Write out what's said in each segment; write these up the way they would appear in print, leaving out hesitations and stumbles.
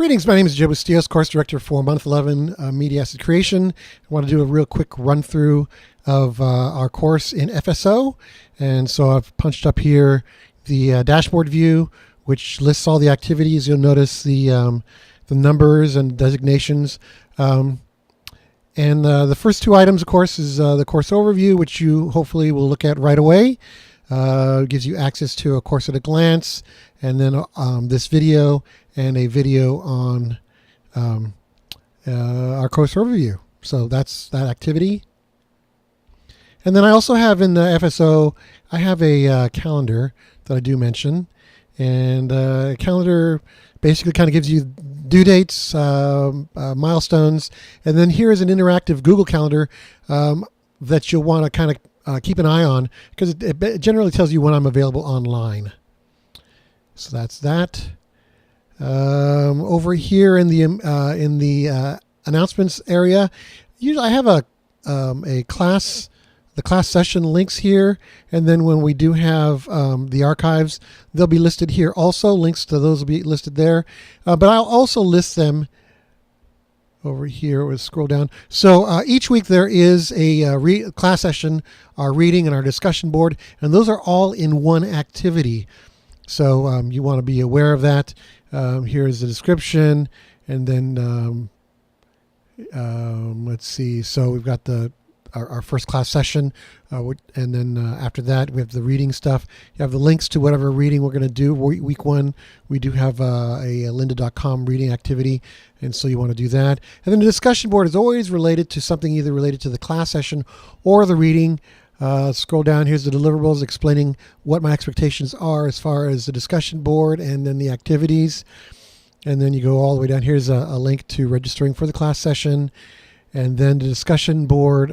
Greetings, my name is Joe Bustillos, Course Director for Month 11 Media Asset Creation. I want to do a real quick run through of our course in FSO. And so I've punched up here the dashboard view, which lists all the activities. You'll notice the numbers and designations. And the first two items, of course, is the course overview, which you hopefully will look at right away. Gives you access to a course at a glance, and then this video and a video on our course overview. So that's that activity. And then I also have in the FSO, I have a calendar that I do mention. And calendar basically kind of gives you due dates, milestones. And then here is an interactive Google Calendar that you'll want to kind of keep an eye on, because it generally tells you when I'm available online. So that's that. Over here in the announcements area, usually I have a class, the class session links here, and then when we do have the archives, they'll be listed here also. Links to those will be listed there, but I'll also list them over here. We'll scroll down. So each week there is a class session, our reading, and our discussion board, and those are all in one activity. So you want to be aware of that. Here is the description, and then let's see. So we've got our first class session, and then after that we have the reading stuff. You have the links to whatever reading we're going to do. Week one, we do have a lynda.com reading activity, and so you want to do that. And then the discussion board is always related to something either related to the class session or the reading. Scroll down, here's the deliverables explaining what my expectations are as far as the discussion board and then the activities. And then you go all the way down. Here's a link to registering for the class session. And then the discussion board,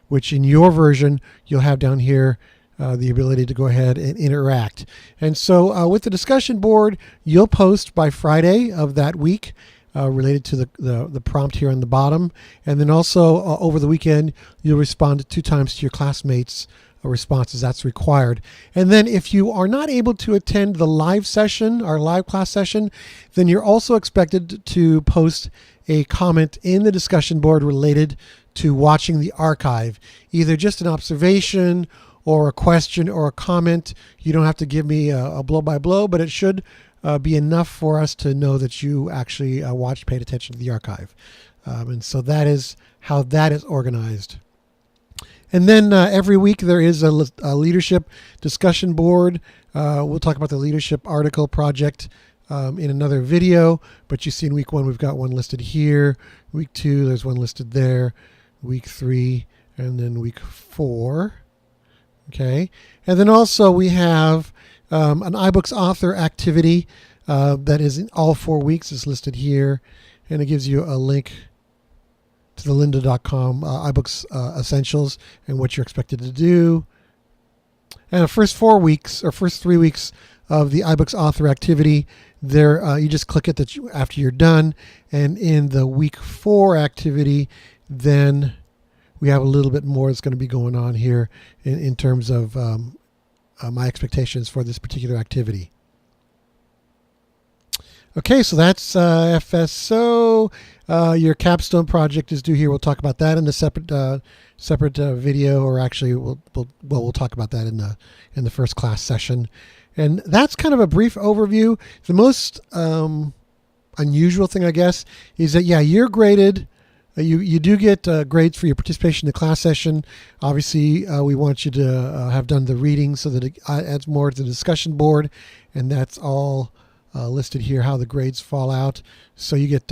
which in your version, you'll have down here the ability to go ahead and interact. And so with the discussion board, you'll post by Friday of that week related to the prompt here on the bottom. And then also over the weekend, you'll respond 2 times to your classmates' responses. That's required. And then if you are not able to attend the live session, our live class session, then you're also expected to post a comment in the discussion board related to watching the archive, either just an observation or a question or a comment. You don't have to give me a blow-by-blow, but it should be enough for us to know that you actually watched, paid attention to the archive. And so that is how that is organized. And then every week there is a leadership discussion board. We'll talk about the leadership article project in another video, but you see in week 1 we've got one listed here. Week 2 there's one listed there. Week 3 and then week 4. Okay, and then also we have an iBooks author activity that is in all 4 weeks. Is listed here, and it gives you a link to the lynda.com iBooks essentials and what you're expected to do. And the first 4 weeks or first 3 weeks of the iBooks author activity, there you just click it after you're done. And in the week 4 activity, then we have a little bit more that's going to be going on here in terms of my expectations for this particular activity. Okay, so that's FSO. Your capstone project is due here. We'll talk about that in a separate video, or actually we'll talk about that in the first class session. And that's kind of a brief overview. The most unusual thing, I guess, is that you're graded. You do get grades for your participation in the class session. Obviously, we want you to have done the reading so that it adds more to the discussion board, and that's all listed here, how the grades fall out. So you get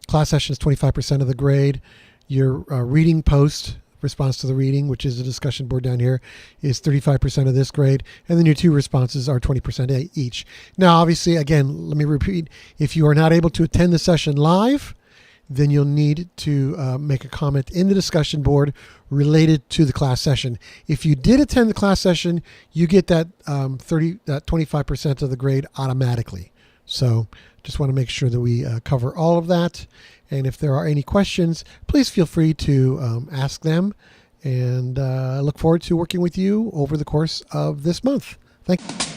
class session is 25% of the grade. Your reading post, response to the reading, which is the discussion board down here, is 35% of this grade. And then your 2 responses are 20% each. Now, obviously, again, let me repeat, if you are not able to attend the session live, then you'll need to make a comment in the discussion board related to the class session. If you did attend the class session, you get that 25% of the grade automatically. So just want to make sure that we cover all of that. And if there are any questions, please feel free to ask them. And I look forward to working with you over the course of this month. Thank you.